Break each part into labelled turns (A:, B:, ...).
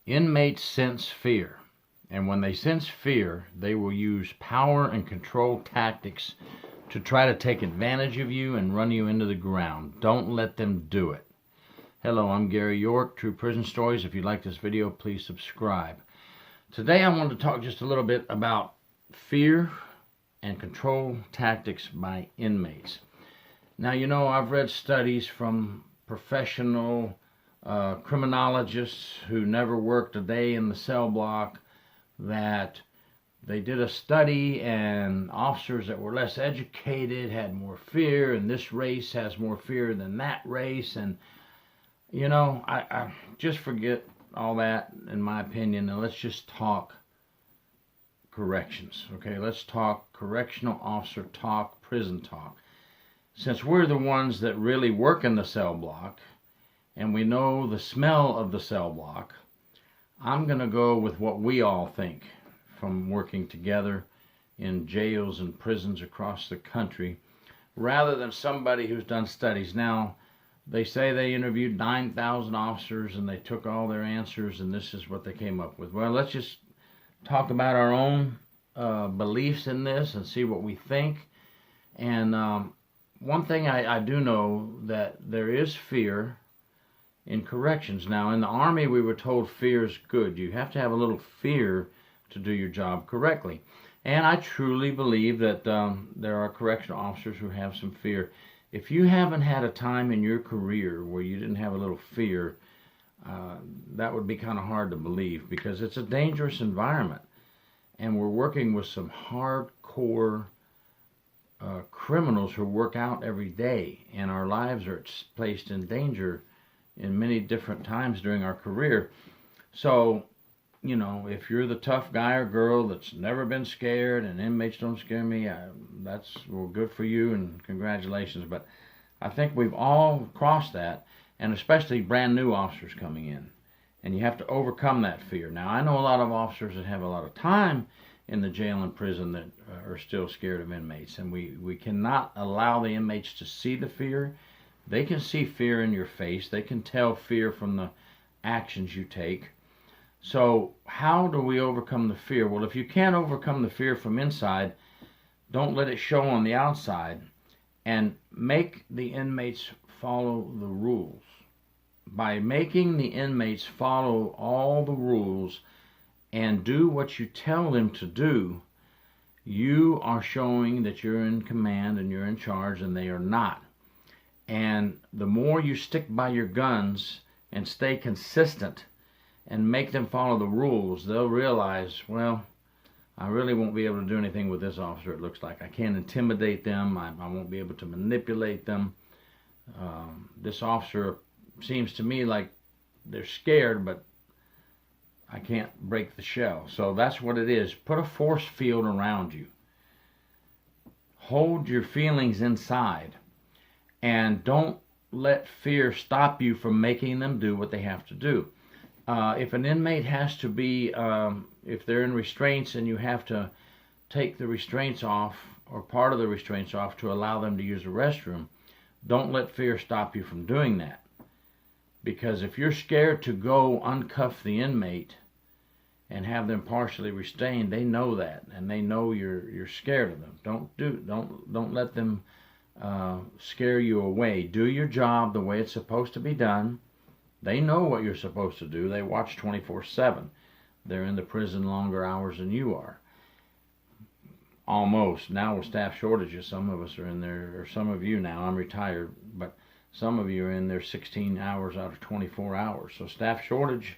A: Inmates sense fear, and when they sense fear, they will use power and control tactics to try to take advantage of you and run you into the ground. Don't let them do it. Hello, I'm Gary York, True Prison Stories. If you like this video, please subscribe. Today I want to talk just a little bit about fear and control tactics by inmates. Now, you know, I've read studies from professional criminologists who never worked a day in the cell block that they did a study, and officers that were less educated had more fear, and this race has more fear than that race. And you know, I just forget all that, in my opinion, and let's just talk corrections. Okay, let's talk correctional officer talk, prison talk. Since we're the ones that really work in the cell block and we know the smell of the cell block, I'm going to go with what we all think from working together in jails and prisons across the country, rather than somebody who's done studies. Now, they say they interviewed 9,000 officers and they took all their answers and this is what they came up with. Well, let's just talk about our own beliefs in this and see what we think. And one thing I do know, that there is fear in corrections. Now, in the Army, we were told fear is good. You have to have a little fear to do your job correctly. And I truly believe that there are correctional officers who have some fear. If you haven't had a time in your career where you didn't have a little fear, that would be kind of hard to believe, because it's a dangerous environment. And we're working with some hardcore criminals who work out every day, and our lives are placed in danger in many different times during our career. So, you know, if you're the tough guy or girl that's never been scared, and inmates don't scare me, that's, well, good for you and congratulations. But I think we've all crossed that, and especially brand new officers coming in, and you have to overcome that fear. Now, I know a lot of officers that have a lot of time in the jail and prison that are still scared of inmates, and we cannot allow the inmates to see the fear. They can see fear in your face. They can tell fear from the actions you take. So how do we overcome the fear? Well, if you can't overcome the fear from inside, don't let it show on the outside, and make the inmates follow the rules. By making the inmates follow all the rules and do what you tell them to do, you are showing that you're in command and you're in charge, and they are not. And the more you stick by your guns and stay consistent and make them follow the rules, they'll realize, well, I really won't be able to do anything with this officer. It looks like I can't intimidate them. I won't be able to manipulate them. This officer seems to me like they're scared, but I can't break the shell. So that's what it is. Put a force field around you. Hold your feelings inside. And don't let fear stop you from making them do what they have to do. If an inmate has to be, if they're in restraints and you have to take the restraints off, or part of the restraints off, to allow them to use the restroom, don't let fear stop you from doing that. Because if you're scared to go uncuff the inmate and have them partially restrained, they know that, and they know you're scared of them. Don't let them scare you away. Do your job the way it's supposed to be done. They know what you're supposed to do. They watch 24/7. They're in the prison longer hours than you are. Almost. Now with staff shortages, some of us are in there, or some of you now, I'm retired, but some of you are in there 16 hours out of 24 hours. So staff shortage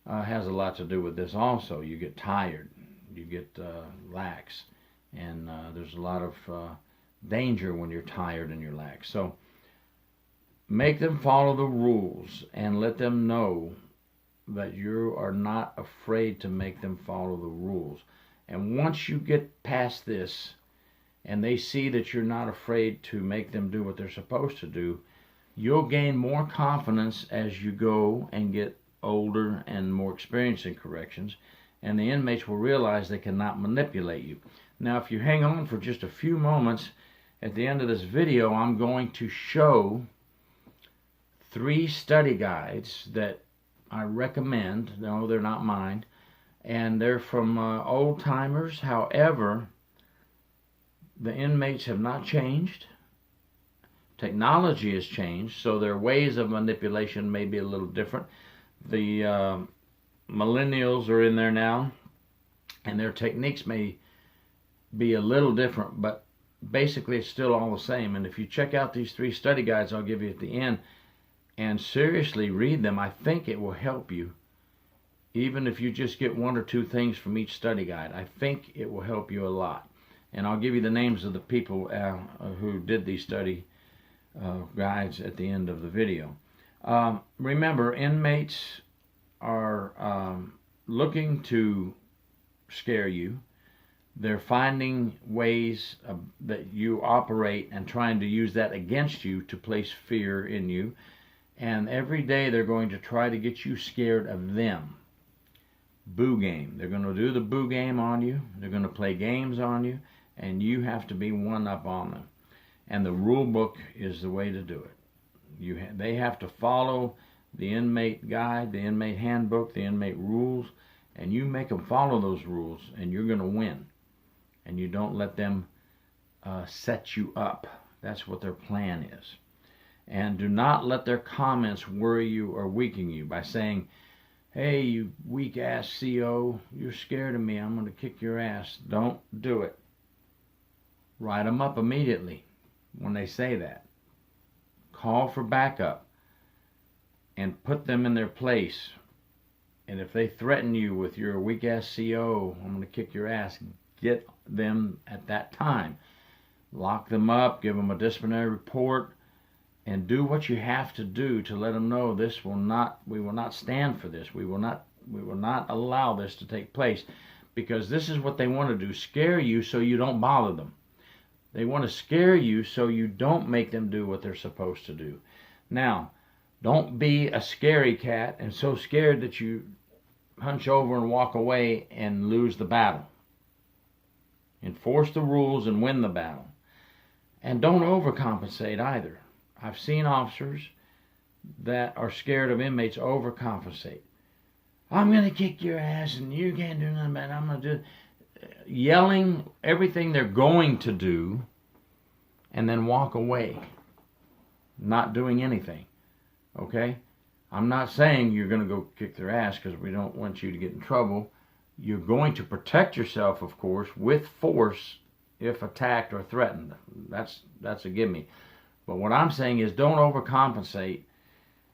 A: has a lot to do with this also. You get tired, you get lax, and there's a lot of danger when you're tired and you're lax. So make them follow the rules and let them know that you are not afraid to make them follow the rules. And once you get past this and they see that you're not afraid to make them do what they're supposed to do, you'll gain more confidence as you go and get older and more experienced in corrections, and the inmates will realize they cannot manipulate you. Now, if you hang on for just a few moments, at the end of this video, I'm going to show 3 study guides that I recommend. No, they're not mine. And they're from old timers. However, the inmates have not changed. Technology has changed, so their ways of manipulation may be a little different. The millennials are in there now, and their techniques may be a little different, but basically it's still all the same. And if you check out these 3 study guides I'll give you at the end and seriously read them, I think it will help you. Even if you just get 1 or 2 things from each study guide, I think it will help you a lot. And I'll give you the names of the people who did these study guides at the end of the video. Remember, inmates are looking to scare you. They're finding ways that you operate and trying to use that against you to place fear in you. And every day they're going to try to get you scared of them. Boo game. They're going to do the boo game on you. They're going to play games on you. And you have to be one up on them. And the rule book is the way to do it. They have to follow the inmate guide, the inmate handbook, the inmate rules. And you make them follow those rules, and you're going to win. And you don't let them set you up. That's what their plan is. And do not let their comments worry you or weaken you by saying, hey, you weak-ass CO, you're scared of me, I'm going to kick your ass. Don't do it. Write them up immediately when they say that. Call for backup and put them in their place. And if they threaten you with you're a weak-ass CO, I'm going to kick your ass, get them at that time. Lock them up, give them a disciplinary report, and do what you have to do to let them know we will not stand for this. We will not allow this to take place, because this is what they want to do, scare you so you don't bother them. They want to scare you so you don't make them do what they're supposed to do. Now, don't be a scaredy cat and so scared that you hunch over and walk away and lose the battle. Enforce the rules and win the battle. And don't overcompensate either. I've seen officers that are scared of inmates overcompensate. I'm going to kick your ass and you can't do nothing about it. I'm going to do yelling everything they're going to do and then walk away, not doing anything. Okay? I'm not saying you're going to go kick their ass, because we don't want you to get in trouble. You're going to protect yourself, of course, with force if attacked or threatened. That's a gimme. But what I'm saying is, don't overcompensate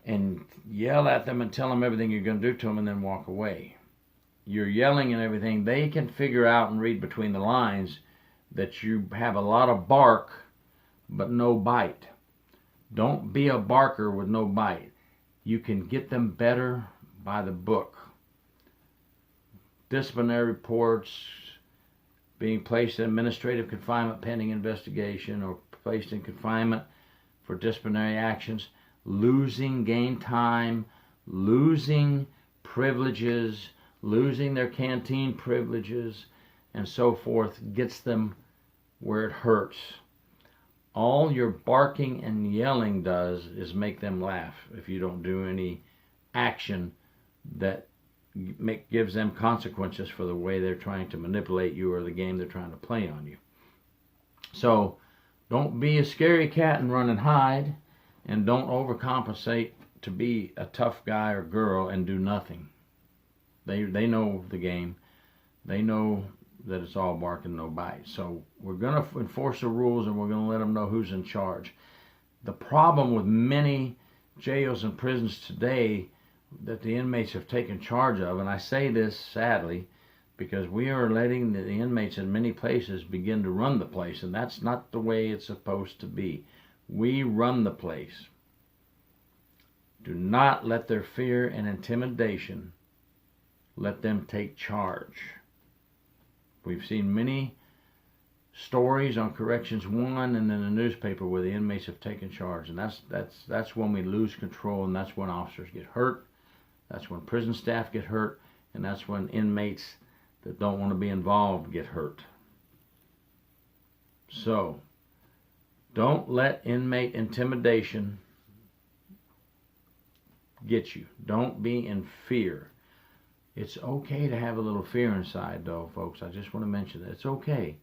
A: and yell at them and tell them everything you're going to do to them and then walk away. You're yelling and everything. They can figure out and read between the lines that you have a lot of bark but no bite. Don't be a barker with no bite. You can get them better by the book. Disciplinary reports, being placed in administrative confinement pending investigation, or placed in confinement for disciplinary actions, losing game time, losing privileges, losing their canteen privileges, and so forth, gets them where it hurts. All your barking and yelling does is make them laugh if you don't do any action that gives them consequences for the way they're trying to manipulate you or the game they're trying to play on you. So don't be a scary cat and run and hide, and don't overcompensate to be a tough guy or girl and do nothing. They know the game. They know that it's all bark and no bite. So we're going to enforce the rules, and we're going to let them know who's in charge. The problem with many jails and prisons today that the inmates have taken charge of, and I say this sadly because we are letting the inmates in many places begin to run the place, and that's not the way it's supposed to be. We run the place. Do not let their fear and intimidation let them take charge. We've seen many stories on Corrections 1 and in the newspaper where the inmates have taken charge, and that's when we lose control, and that's when officers get hurt, that's when prison staff get hurt, and that's when inmates that don't want to be involved get hurt. So don't let inmate intimidation get you. Don't be in fear. It's okay to have a little fear inside, though, folks. I just want to mention that. It's okay.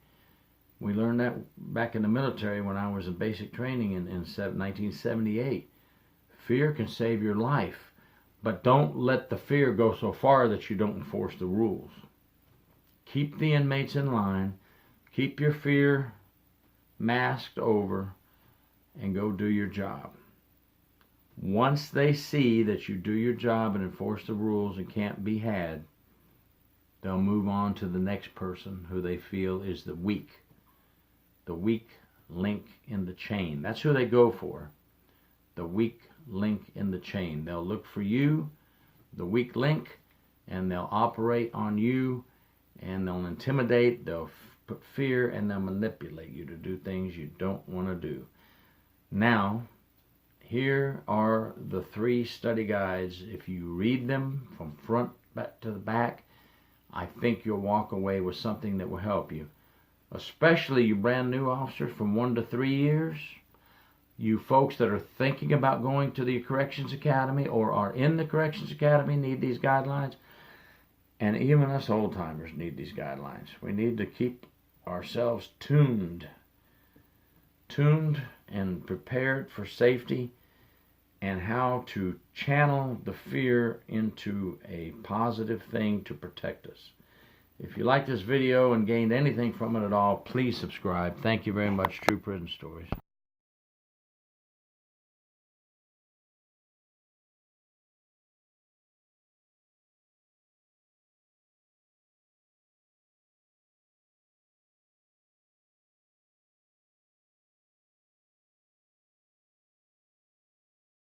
A: We learned that back in the military when I was in basic training in 1978. Fear can save your life, but don't let the fear go so far that you don't enforce the rules. Keep the inmates in line. Keep your fear masked over and go do your job. Once they see that you do your job and enforce the rules and can't be had, they'll move on to the next person who they feel is the weak link in the chain. That's who they go for, the weak link in the chain. They'll look for you, the weak link, and they'll operate on you, and they'll intimidate, they'll put fear, and they'll manipulate you to do things you don't want to do. Now, here are the 3 study guides. If you read them from front back to the back, I think you'll walk away with something that will help you. Especially you brand new officers from 1 to 3 years. You folks that are thinking about going to the Corrections Academy or are in the Corrections Academy need these guidelines. And even us old-timers need these guidelines. We need to keep ourselves tuned and prepared for safety, and how to channel the fear into a positive thing to protect us. If you like this video and gained anything from it at all, please subscribe. Thank you very much. True Prison Stories.